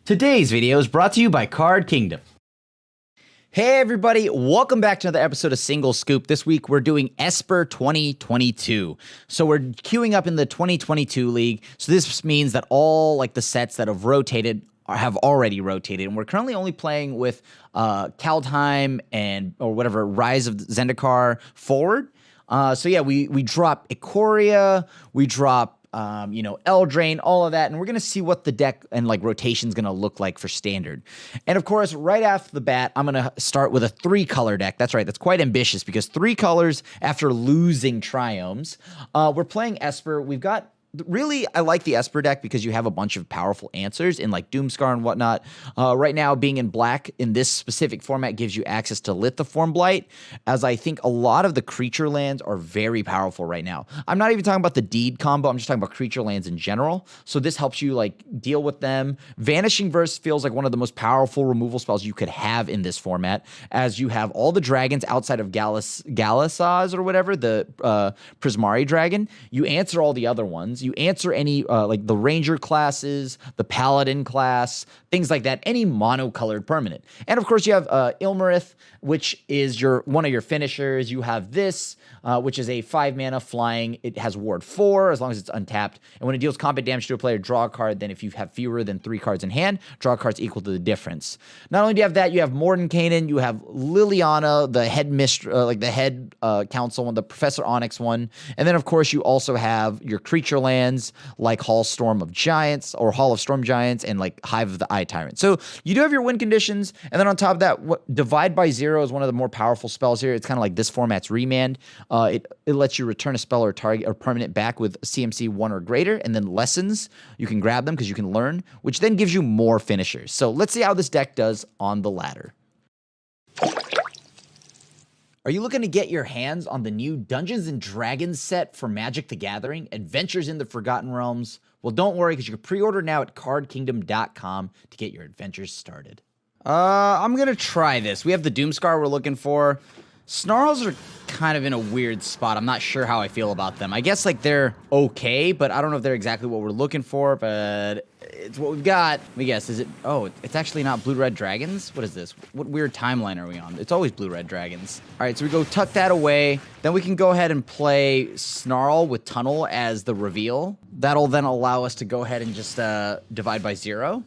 Today's video is brought to you by Card Kingdom. Hey everybody, welcome back to another episode of Single Scoop. This week we're doing Esper 2022. So we're queuing up in the 2022 league. So this means that all like the sets that have rotated have already rotated, and we're currently only playing with Kaldheim and or whatever Rise of Zendikar forward. So yeah, we drop Ikoria, we drop Eldraine, all of that, and we're gonna see what the deck and like rotation is gonna look like for standard. And of course, right after the bat, I'm gonna start with a 3-color deck. That's right, that's quite ambitious because 3 colors after losing Triomes. We're playing Esper. We've got really, I like the Esper deck because you have a bunch of powerful answers in like Doomscar and whatnot. Right now, being in black in this specific format gives you access to Lithiform Blight, as I think a lot of the creature lands are very powerful right now. I'm not even talking about the Deed combo, I'm just talking about creature lands in general. So this helps you like deal with them. Vanishing Verse feels like one of the most powerful removal spells you could have in this format, as you have all the dragons outside of Galasaz or whatever, the Prismari dragon. You answer all the other ones. You answer any like the ranger classes, the paladin class, things like that, any monocolored permanent. And of course you have Ilmarith, which is one of your finishers. You have this, which is a 5-mana flying. It has ward 4 as long as it's untapped. And when it deals combat damage to a player, draw a card. Then if you have fewer than 3 cards in hand, draw cards equal to the difference. Not only do you have that, you have Mordenkainen, you have Liliana, the head like the head council one, the Professor Onyx one. And then of course you also have your creature lands like Hall of Storm Giants and like Hive of the Eye Tyrant. So you do have your win conditions. And then on top of that, Divide by Zero is one of the more powerful spells here. It's kind of like this format's Remand. It lets you return a spell or target or permanent back with CMC 1 or greater, and then Lessons. You can grab them because you can learn, which then gives you more finishers. So let's see how this deck does on the ladder. Are you looking to get your hands on the new Dungeons & Dragons set for Magic the Gathering, Adventures in the Forgotten Realms? Well, don't worry, because you can pre-order now at cardkingdom.com to get your adventures started. I'm going to try this. We have the Doomscar we're looking for. Snarls are kind of in a weird spot. I'm not sure how I feel about them. I guess like they're okay, but I don't know if they're exactly what we're looking for, but it's what we've got. Let me guess, is it? Oh, it's actually not Blue-Red Dragons? What is this? What weird timeline are we on? It's always Blue-Red Dragons. All right, so we go tuck that away. Then we can go ahead and play Snarl with Tunnel as the reveal. That'll then allow us to go ahead and just divide by 0.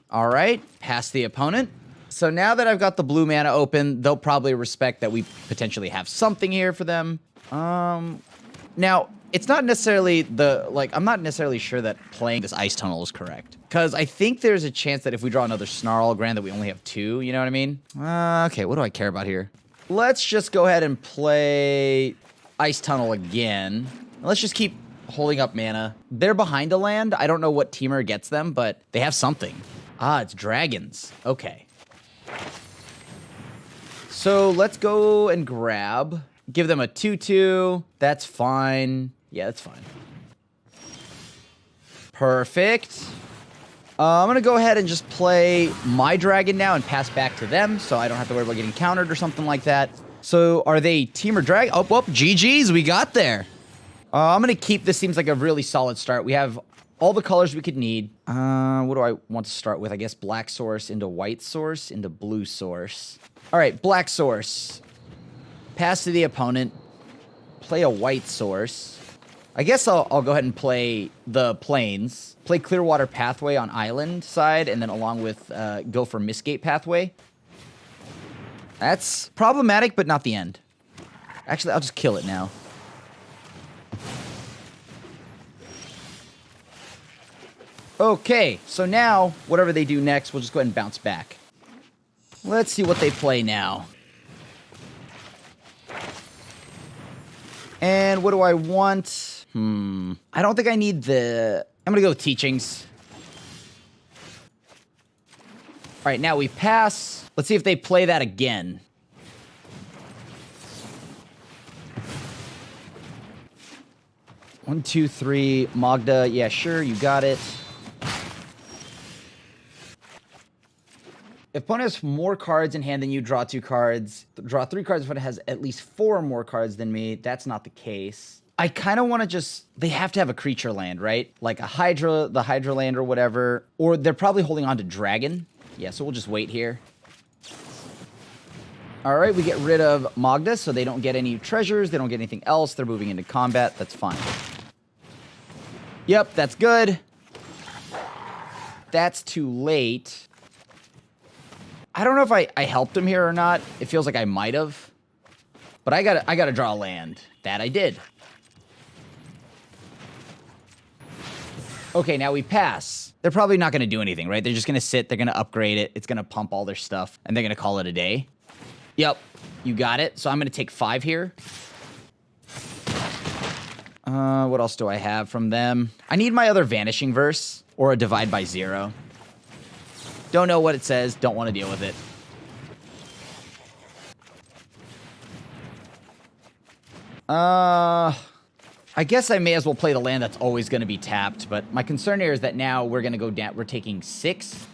All right, pass the opponent. So now that I've got the blue mana open, they'll probably respect that we potentially have something here for them. Now, it's not necessarily I'm not necessarily sure that playing this Ice Tunnel is correct. Because I think there's a chance that if we draw another Snarl, granted that we only have 2, you know what I mean? Okay, what do I care about here? Let's just go ahead and play Ice Tunnel again. Let's just keep holding up mana. They're behind a land. I don't know what teamer gets them, but they have something. Ah, it's dragons. Okay. So let's go and give them a 2/2. That's fine. Yeah, that's fine. Perfect. I'm going to go ahead and just play my dragon now and pass back to them so I don't have to worry about getting countered or something like that. So are they team or drag? Oh, GG's, we got there. I'm going to keep, this seems like a really solid start. We have all the colors we could need. What do I want to start with? I guess black source into white source into blue source. All right, black source. Pass to the opponent. Play a white source. I guess I'll go ahead and play the plains. Play Clearwater Pathway on island side, and then along with go for Mistgate Pathway. That's problematic, but not the end. Actually, I'll just kill it now. Okay, so now, whatever they do next, we'll just go ahead and bounce back. Let's see what they play now. And what do I want? I don't think I need I'm gonna go with Teachings. All right, now we pass. Let's see if they play that again. One, two, three. Magda, yeah, sure, you got it. If opponent has more cards in hand than you, draw 2 cards. Draw 3 cards if it has at least 4 more cards than me. That's not the case. I kind of want to just... They have to have a creature land, right? Like a Hydra, the Hydra land or whatever. Or they're probably holding on to Dragon. Yeah, so we'll just wait here. All right, we get rid of Magda, so they don't get any treasures. They don't get anything else. They're moving into combat. That's fine. Yep, that's good. That's too late. I don't know if I helped him here or not. It feels like I might have. But I gotta draw a land. That I did. Okay, now we pass. They're probably not going to do anything, right? They're just going to sit. They're going to upgrade it. It's going to pump all their stuff. And they're going to call it a day. Yep, you got it. So I'm going to take 5 here. What else do I have from them? I need my other Vanishing Verse or a Divide by 0. Don't know what it says. Don't want to deal with it. I guess I may as well play the land that's always going to be tapped, but my concern here is that now we're going to go down. We're taking 6.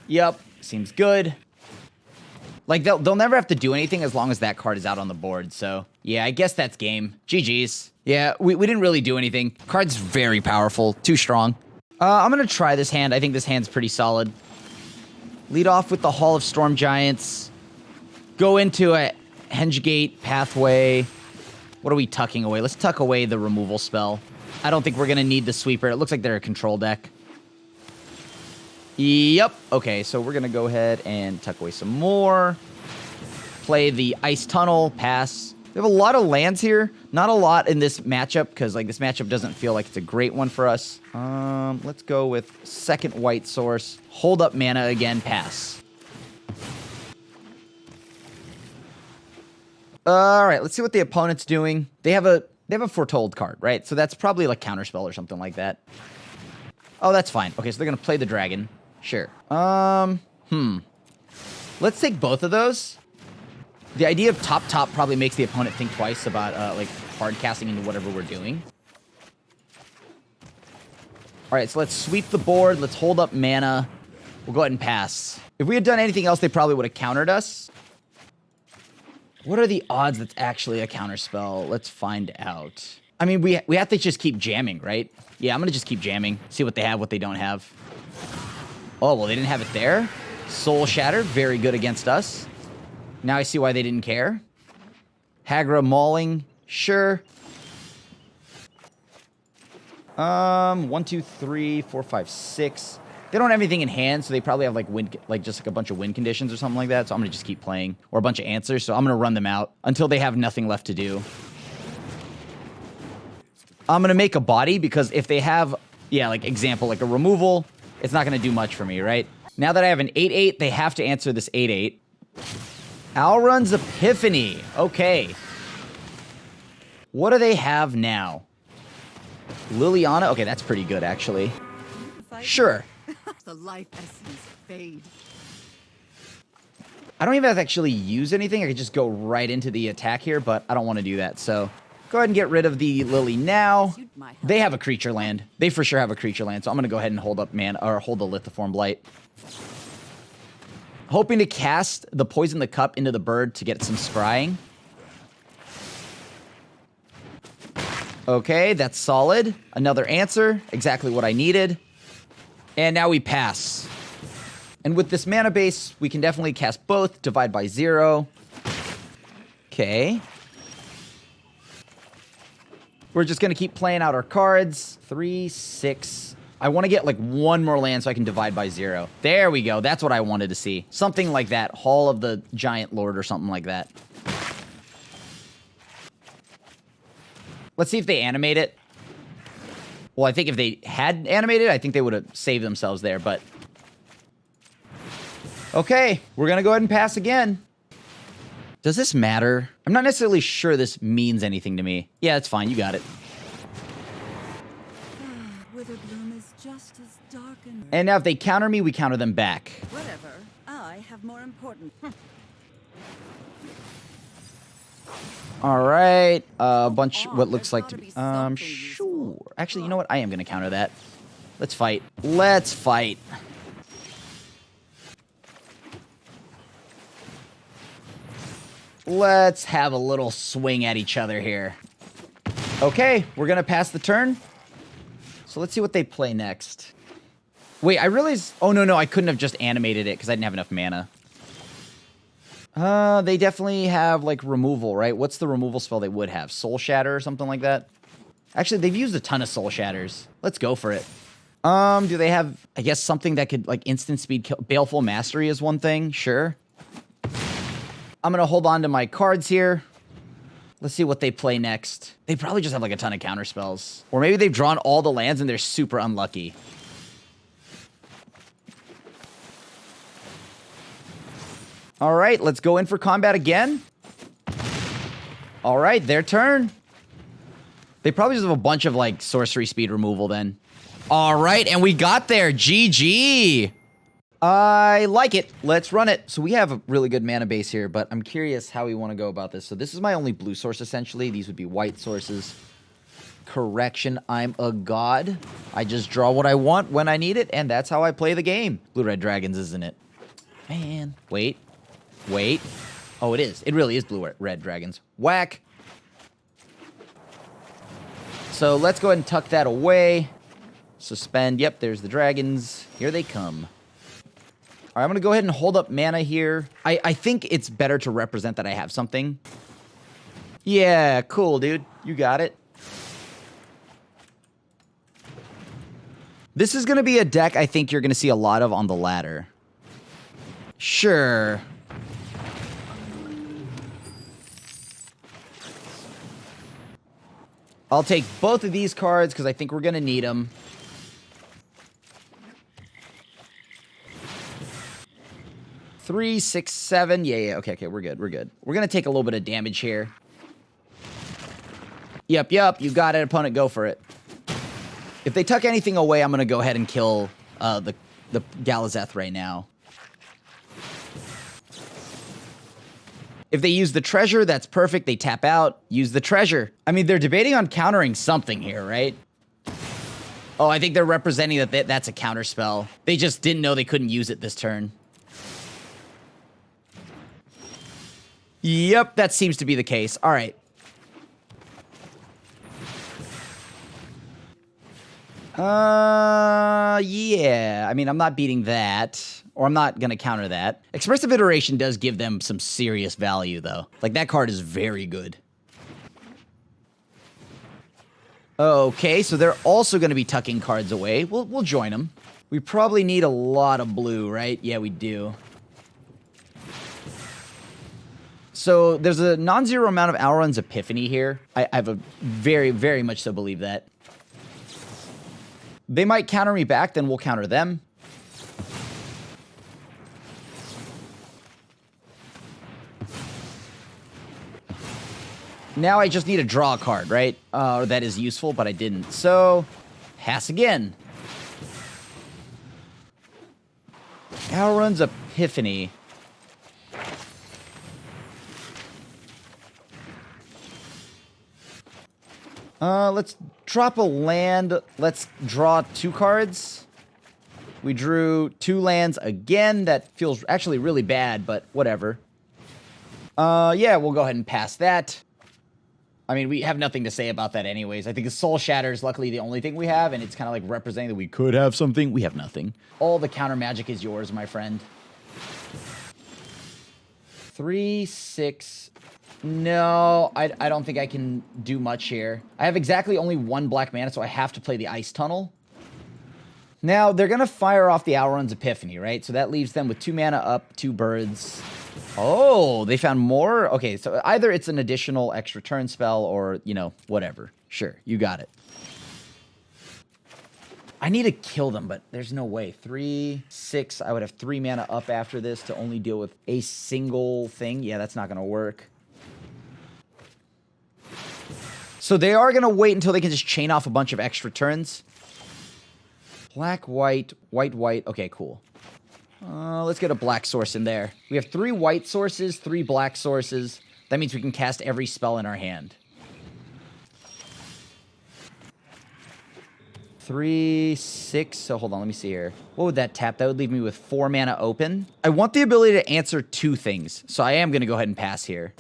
Yep, seems good. Like, they'll never have to do anything as long as that card is out on the board, so... Yeah, I guess that's game. GG's. Yeah, we didn't really do anything. Card's very powerful. Too strong. I'm going to try this hand. I think this hand's pretty solid. Lead off with the Hall of Storm Giants. Go into a Hengegate Pathway. What are we tucking away? Let's tuck away the removal spell. I don't think we're going to need the sweeper. It looks like they're a control deck. Yep. Okay, so we're going to go ahead and tuck away some more. Play the Ice Tunnel. Pass. We have a lot of lands here. Not a lot in this matchup, because like this matchup doesn't feel like it's a great one for us. Let's go with second white source. Hold up mana again. Pass. All right, let's see what the opponent's doing. They have a Foretold card, right? So that's probably like Counterspell or something like that. Oh, that's fine. Okay, so they're gonna play the dragon. Sure. Let's take both of those. The idea of top probably makes the opponent think twice about like hard casting into whatever we're doing. All right, so let's sweep the board. Let's hold up mana. We'll go ahead and pass. If we had done anything else, they probably would have countered us. What are the odds that's actually a counterspell? Let's find out. I mean, we have to just keep jamming, right? Yeah, I'm going to just keep jamming. See what they have, what they don't have. Oh, well, they didn't have it there. Soul Shatter, very good against us. Now I see why they didn't care. Hagra Mauling, sure. 1, 2, 3, 4, 5, 6. They don't have anything in hand, so they probably have like wind, like just like a bunch of win conditions or something like that. So I'm gonna just keep playing, or a bunch of answers. So I'm gonna run them out until they have nothing left to do. I'm gonna make a body because if they have, yeah, like example, like a removal, it's not gonna do much for me, right? Now that I have an 8/8, they have to answer this 8/8. Alrun's Epiphany. Okay. What do they have now? Liliana. Okay, that's pretty good actually. Sure. The life essence fade. I don't even have to actually use anything. I could just go right into the attack here, but I don't want to do that. So go ahead and get rid of the Lily now. They have a creature land. They for sure have a creature land. So I'm going to go ahead and hold up or hold the Lithiform Blight. Hoping to cast the Poison the Cup into the bird to get some scrying. Okay, that's solid. Another answer. Exactly what I needed. And now we pass. And with this mana base, we can definitely cast both. Divide by 0. Okay. We're just going to keep playing out our cards. 3, 6. I want to get like one more land so I can divide by 0. There we go. That's what I wanted to see. Something like that. Hall of the Giant Lord or something like that. Let's see if they animate it. Well, I think if they had animated, I think they would have saved themselves there, but... Okay, we're going to go ahead and pass again. Does this matter? I'm not necessarily sure this means anything to me. Yeah, it's fine. You got it. Witherbloom is just as dark and now if they counter me, we counter them back. Whatever. I have more important... All right, a bunch what looks like to be sure. Actually, you know what? I am going to counter that. Let's fight. Let's fight. Let's have a little swing at each other here. Okay, we're going to pass the turn. So let's see what they play next. Wait, I realized... Oh, no, I couldn't have just animated it because I didn't have enough mana. They definitely have, like, removal, right? What's the removal spell they would have? Soul Shatter or something like that? Actually, they've used a ton of Soul Shatters. Let's go for it. Do they have, I guess, something that could, like, instant speed kill? Baleful Mastery is one thing, sure. I'm going to hold on to my cards here. Let's see what they play next. They probably just have, like, a ton of counter spells. Or maybe they've drawn all the lands and they're super unlucky. All right, let's go in for combat again. All right, their turn. They probably just have a bunch of, like, sorcery speed removal then. All right, and we got there. GG. I like it. Let's run it. So we have a really good mana base here, but I'm curious how we want to go about this. So this is my only blue source, essentially. These would be white sources. Correction, I'm a god. I just draw what I want when I need it, and that's how I play the game. Blue-red dragons, isn't it? Man. Wait. Oh, it is. It really is blue-red dragons. Whack. So let's go ahead and tuck that away. Suspend. Yep, there's the dragons. Here they come. All right, I'm going to go ahead and hold up mana here. I think it's better to represent that I have something. Yeah, cool, dude. You got it. This is going to be a deck I think you're going to see a lot of on the ladder. Sure. I'll take both of these cards because I think we're going to need them. Three, 6, 7. Yeah. Okay, we're good. We're going to take a little bit of damage here. Yep. You got it, opponent. Go for it. If they tuck anything away, I'm going to go ahead and kill the Galazeth right now. If they use the treasure, that's perfect. They tap out. Use the treasure. I mean, they're debating on countering something here, right? Oh, I think they're representing that that's a counter spell. They just didn't know they couldn't use it this turn. Yep, that seems to be the case. All right. Yeah. I mean, I'm not beating that, or I'm not going to counter that. Expressive Iteration does give them some serious value, though. Like, that card is very good. Okay, so they're also going to be tucking cards away. We'll join them. We probably need a lot of blue, right? Yeah, we do. So there's a non-zero amount of Alrund's Epiphany here. I have a very, very much so believe that. They might counter me back, then we'll counter them. Now I just need to draw a card, right? That is useful, but I didn't. So, pass again. Alrund's Epiphany. Let's drop a land. Let's draw 2 cards. We drew 2 lands again. That feels actually really bad, but whatever. Yeah, we'll go ahead and pass that. I mean, we have nothing to say about that anyways. I think the Soul Shatter is luckily the only thing we have, and it's kind of like representing that we could have something. We have nothing. All the counter magic is yours, my friend. 3, 6... No, I don't think I can do much here. I have exactly only 1 black mana, so I have to play the Ice Tunnel. Now, they're going to fire off the Alrund's Epiphany, right? So that leaves them with 2 mana up, 2 birds. Oh, they found more? Okay, so either it's an additional extra turn spell or, you know, whatever. Sure, you got it. I need to kill them, but there's no way. 3, 6, I would have 3 mana up after this to only deal with a single thing. Yeah, that's not going to work. So they are going to wait until they can just chain off a bunch of extra turns. Black, white, white, white. Okay, cool. Let's get a black source in there. We have 3 white sources, 3 black sources. That means we can cast every spell in our hand. 3, 6. So hold on, let me see here. What would that tap? That would leave me with 4 mana open. I want the ability to answer 2 things, so I am going to go ahead and pass here.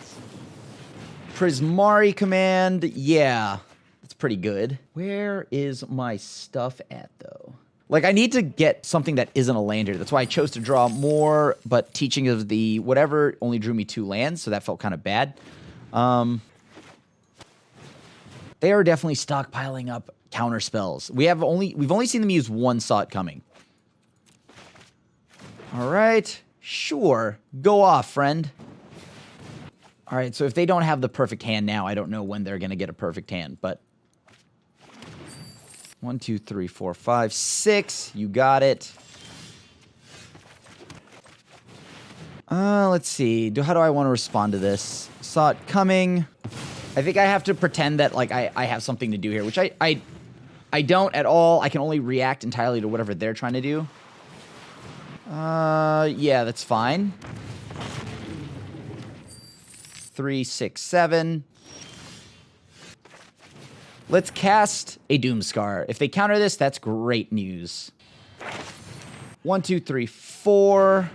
Prismari command, yeah, that's pretty good. Where is my stuff at, though? Like, I need to get something that isn't a lander. That's why I chose to draw more, but Teaching of the whatever only drew me 2 lands, so that felt kind of bad. They are definitely stockpiling up counter spells. We've only seen them use 1 Saw It Coming. All right, sure, go off, friend. All right, so if they don't have the perfect hand now, I don't know when they're going to get a perfect hand, but 1, 2, 3, 4, 5, 6. You got it. Let's see. How do I want to respond to this? Saw it coming. I think I have to pretend that like I have something to do here, which I don't at all. I can only react entirely to whatever they're trying to do. Yeah, that's fine. 3, 6, 7. Let's cast a Doomscar. If they counter this, that's great news. 1, 2, 3, 4.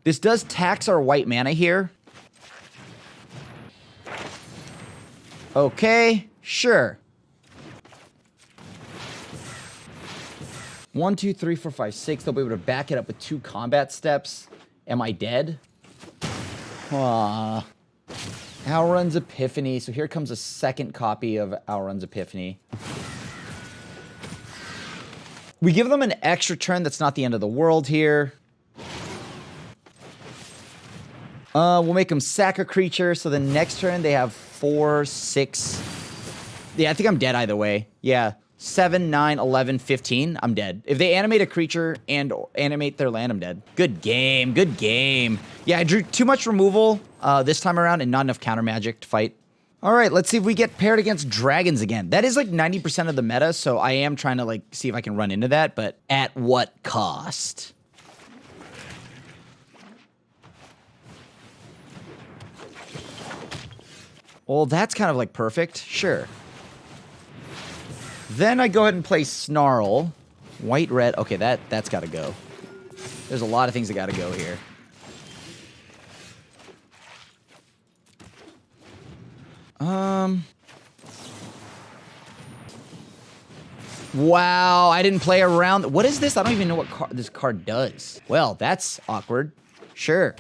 This does tax our white mana here. Okay, sure. 1, 2, 3, 4, 5, 6. They'll be able to back it up with 2 combat steps. Am I dead? Alrund's Epiphany. So here comes a second copy of Alrund's Epiphany. We give them an extra turn. That's not the end of the world here. We'll make them sack a creature. So the next turn they have 4, 6. Yeah, I think I'm dead either way. Yeah. 7, 9, 11, 15. I'm dead. If they animate a creature and animate their land, I'm dead. Good game. Good game. Yeah, I drew too much removal this time around and not enough counter magic to fight. All right, let's see if we get paired against dragons again. That is like 90% of the meta, so I am trying to like see if I can run into that, but at what cost? Well, that's kind of like perfect. Sure. Then I go ahead and play Snarl. White, red. Okay, that's got to go. There's a lot of things that got to go here. Wow, I didn't play around. What is this? I don't even know what this card does. Well, that's awkward. Sure.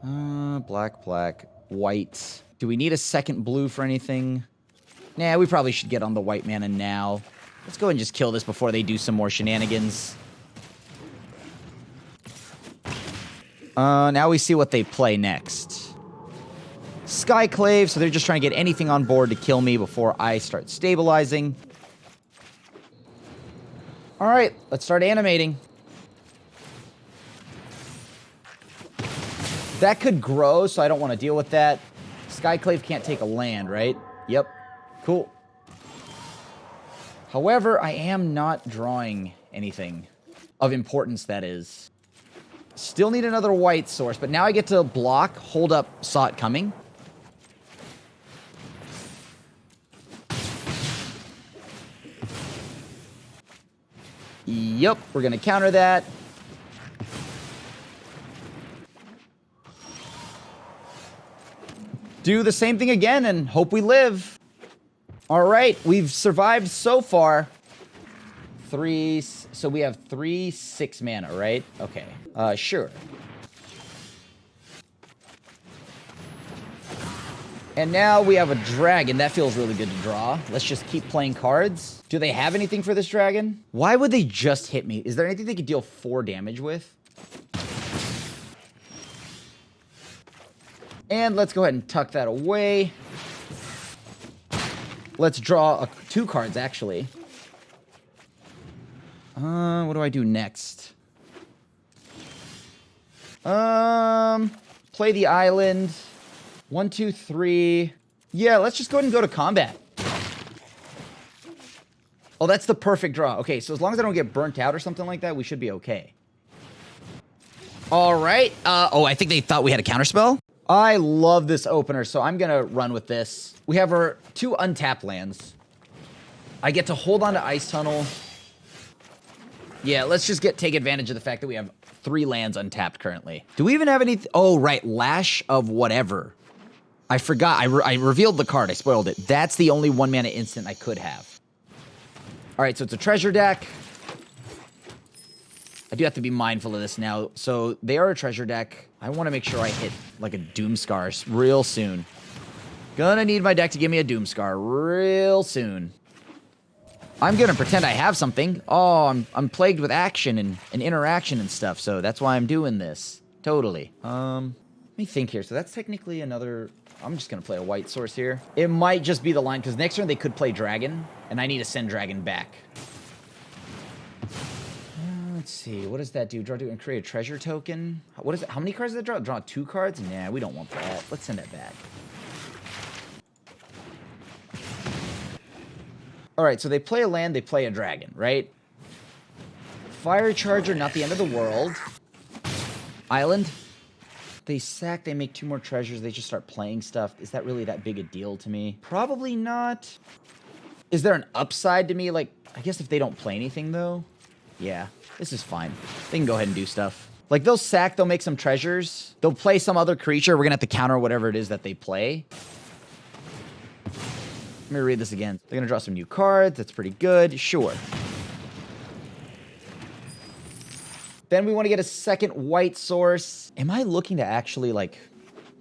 Black, black, white. Do we need a second blue for anything? Nah, we probably should get on the white mana now. Let's go and just kill this before they do some more shenanigans. Now we see what they play next. Skyclave, so they're just trying to get anything on board to kill me before I start stabilizing. All right, let's start animating. That could grow, so I don't want to deal with that. Skyclave can't take a land, right? Yep. Cool. However, I am not drawing anything of importance, that is. Still need another white source, but now I get to block, hold up, Saw It Coming. Yep, we're going to counter that. Do the same thing again and hope we live. All right, we've survived so far. 3, so we have 3, 6 mana, right? Okay, sure. And now we have a dragon. That feels really good to draw. Let's just keep playing cards. Do they have anything for this dragon? Why would they just hit me? Is there anything they could deal 4 damage with? And let's go ahead and tuck that away. Let's draw 2 cards, actually. What do I do next? Play the island. 1, 2, 3. Yeah, let's just go ahead and go to combat. Oh, that's the perfect draw. Okay, so as long as I don't get burnt out or something like that, we should be okay. All right. Oh, I think they thought we had a counterspell. I love this opener, so I'm going to run with this. We have our 2 untapped lands. I get to hold on to Ice Tunnel. Yeah, let's just take advantage of the fact that we have 3 lands untapped currently. Do we even have any? Oh, right. Lash of whatever. I forgot. I revealed the card. I spoiled it. That's the only 1 mana instant I could have. All right, so it's a treasure deck. I do have to be mindful of this now. So they are a treasure deck. I want to make sure I hit like a Doomscar real soon. Gonna need my deck to give me a Doomscar real soon. I'm gonna pretend I have something. Oh, I'm plagued with action and interaction and stuff, so that's why I'm doing this. Totally. Let me think here. So that's technically another... I'm just gonna play a white source here. It might just be the line, because next turn they could play Dragon, and I need to send Dragon back. Let's see. What does that do? Draw 2 and create a treasure token. What is it? How many cards does that draw? Draw 2 cards? Nah, we don't want that. Let's send that back. All right, so they play a land, they play a dragon, right? Fire Charger, not the end of the world. Island. They sack, they make 2 more treasures, they just start playing stuff. Is that really that big a deal to me? Probably not. Is there an upside to me? Like, I guess if they don't play anything, though. Yeah, this is fine. They can go ahead and do stuff. Like, they'll sack, they'll make some treasures. They'll play some other creature. We're going to have to counter whatever it is that they play. Let me read this again. They're going to draw some new cards. That's pretty good. Sure. Then we want to get a second white source. Am I looking to actually, like,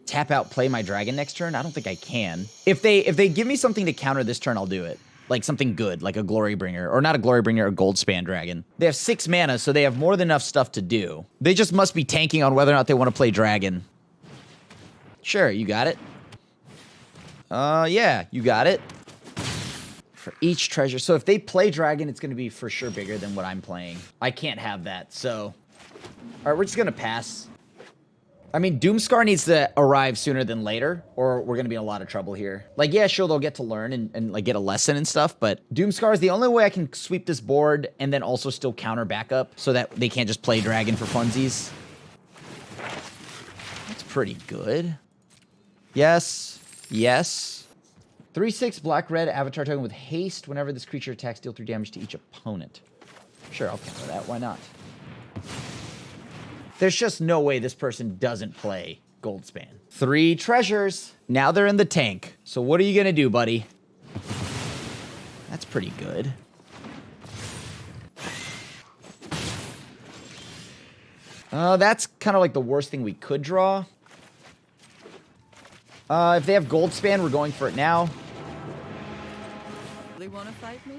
tap out, play my dragon next turn? I don't think I can. If they give me something to counter this turn, I'll do it. Like something good, like a Glorybringer. Or not a Glorybringer, a Goldspan Dragon. They have 6 mana, so they have more than enough stuff to do. They just must be tanking on whether or not they want to play dragon. Sure, you got it. Yeah, you got it. For each treasure. So if they play dragon, it's going to be for sure bigger than what I'm playing. I can't have that, so... Alright, we're just going to pass. I mean, Doomscar needs to arrive sooner than later, or we're going to be in a lot of trouble here. Like, yeah, sure, they'll get to learn and like, get a lesson and stuff, but Doomscar is the only way I can sweep this board and then also still counter backup so that they can't just play dragon for funsies. That's pretty good. Yes. Yes. 3/6 black-red avatar token with haste. Whenever this creature attacks, deal 3 damage to each opponent. Sure, I'll counter that. Why not? There's just no way this person doesn't play Goldspan. 3 treasures. Now they're in the tank. So what are you going to do, buddy? That's pretty good. That's kind of like the worst thing we could draw. If they have Goldspan, we're going for it now. Really want to fight me?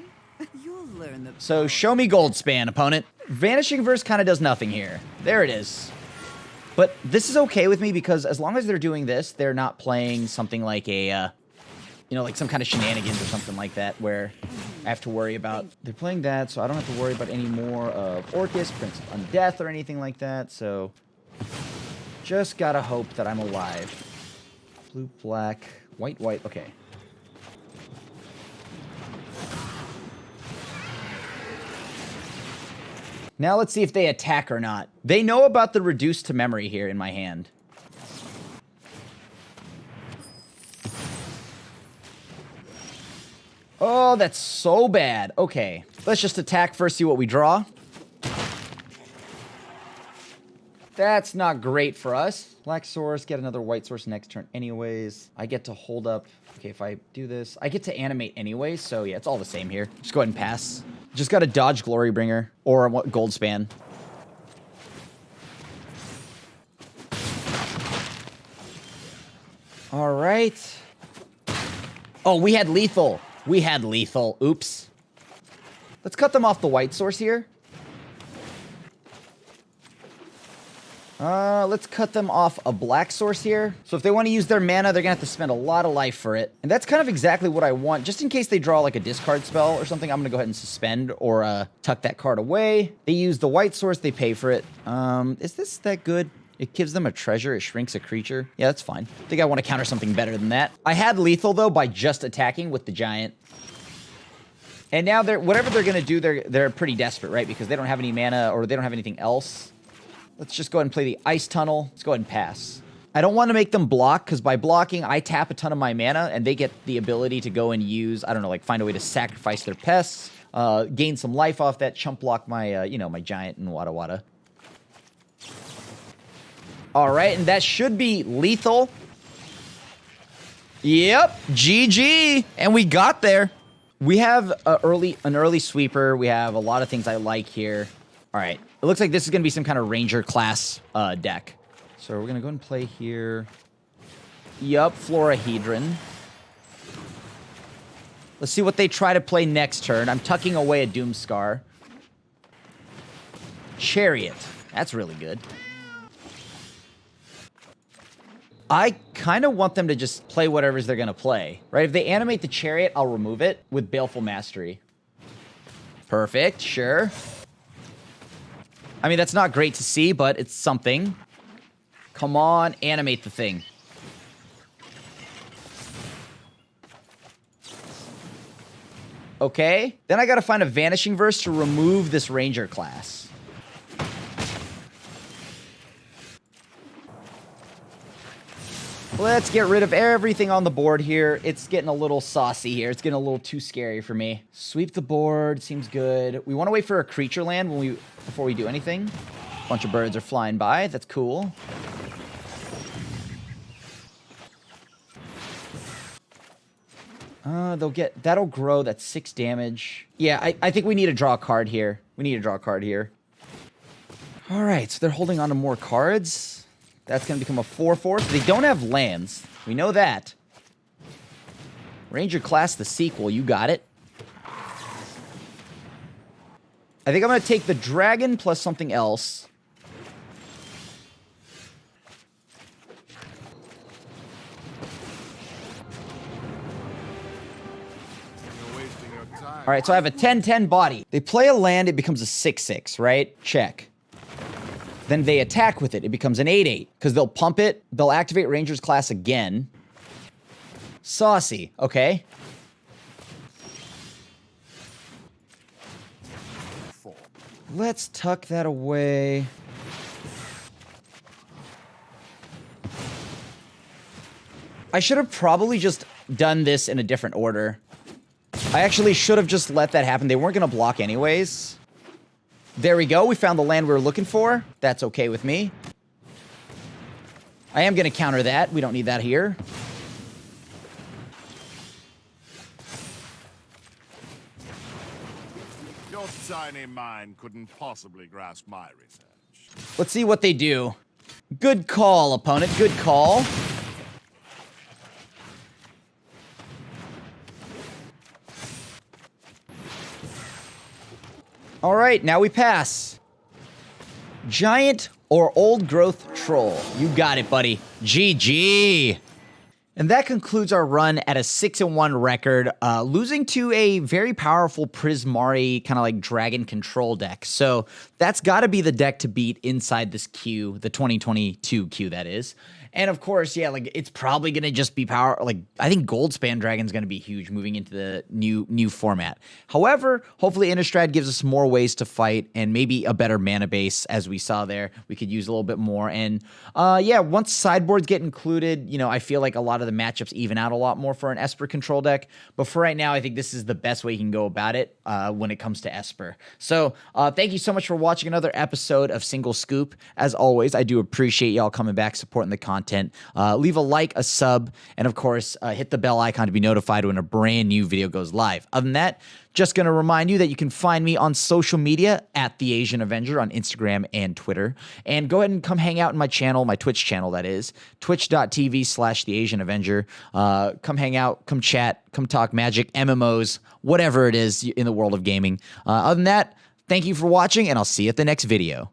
You'll learn the... So show me Goldspan, opponent. Vanishing Verse kind of does nothing here. There it is. But this is okay with me because as long as they're doing this, they're not playing something like a, you know, like some kind of shenanigans or something like that where I have to worry about... They're playing that, so I don't have to worry about any more of Orcus, Prince of Undeath, or anything like that. So just gotta hope that I'm alive. Blue, black, white, white. Okay. Now let's see if they attack or not. They know about the reduced to memory here in my hand. Oh, that's so bad. Okay. Let's just attack first, see what we draw. That's not great for us. Black source, get another white source next turn anyways. I get to hold up. Okay, if I do this, I get to animate anyways. So yeah, it's all the same here. Just go ahead and pass. Just got to dodge Glorybringer or Goldspan. All right. Oh, we had lethal. We had lethal. Oops. Let's cut them off the white source here. Let's cut them off a black source here. So if they want to use their mana, they're going to have to spend a lot of life for it. And that's kind of exactly what I want. Just in case they draw like a discard spell or something, I'm going to go ahead and suspend or tuck that card away. They use the white source, they pay for it. Is this that good? It gives them a treasure, it shrinks a creature. Yeah, that's fine. I think I want to counter something better than that. I had lethal, though, by just attacking with the giant. And now whatever they're going to do, they're pretty desperate, right? Because they don't have any mana or they don't have anything else. Let's just go ahead and play the Ice Tunnel. Let's go ahead and pass. I don't want to make them block, because by blocking, I tap a ton of my mana, and they get the ability to go and use, I don't know, like find a way to sacrifice their pests, gain some life off that, chump block my, you know, my giant and wada wada. All right, and that should be lethal. Yep, GG, and we got there. We have an early sweeper. We have a lot of things I like here. All right, it looks like this is going to be some kind of ranger class deck. So we're going to go and play here. Yup, Florahedron. Let's see what they try to play next turn. I'm tucking away a Doomscar. Chariot. That's really good. I kind of want them to just play whatever's they're going to play, right? If they animate the Chariot, I'll remove it with Baleful Mastery. Perfect, sure. I mean, that's not great to see, but it's something. Come on, animate the thing. Okay, then I gotta find a Vanishing Verse to remove this Ranger class. Let's get rid of everything on the board here. It's getting a little saucy here. It's getting a little too scary for me. Sweep the board, seems good. We want to wait for a creature land before we do anything. A bunch of birds are flying by, that's cool. That'll grow, that's 6 damage. Yeah, I think we need to draw a card here. All right, so they're holding on to more cards. That's going to become a 4/4. So they don't have lands. We know that. Ranger class, the sequel, you got it. I think I'm going to take the dragon plus something else. All right, so I have a 10/10 body. They play a land, it becomes a 6/6, right? Check. Then they attack with it. It becomes an 8/8, because they'll pump it. They'll activate Ranger's class again. Saucy, okay. Let's tuck that away. I should have probably just done this in a different order. I actually should have just let that happen. They weren't going to block anyways. There we go. We found the land we were looking for. That's okay with me. I am going to counter that. We don't need that here. Your tiny mind couldn't possibly grasp my research. Let's see what they do. Good call, opponent. Good call. All right, now we pass. Giant or old growth troll. You got it, buddy. GG. And that concludes our run at a 6-1 record, losing to a very powerful Prismari kind of like dragon control deck. So that's got to be the deck to beat inside this queue, the 2022 queue, that is. And of course, yeah, like it's probably going to just be power. Like I think Goldspan Dragon's going to be huge moving into the new format. However, hopefully Innistrad gives us more ways to fight and maybe a better mana base, as we saw there. We could use a little bit more. And yeah, once sideboards get included, you know, I feel like a lot of the matchups even out a lot more for an Esper control deck. But for right now, I think this is the best way you can go about it when it comes to Esper. So thank you so much for watching another episode of Single Scoop. As always, I do appreciate y'all coming back, supporting the content. Leave a like, a sub, and of course, hit the bell icon to be notified when a brand new video goes live. Other than that, just going to remind you that you can find me on social media at TheAsianAvenger on Instagram and Twitter. And go ahead and come hang out in my channel, my Twitch channel, that is, twitch.tv/TheAsianAvenger. Come hang out, come chat, come talk Magic, MMOs, whatever it is in the world of gaming. Other than that, thank you for watching, and I'll see you at the next video.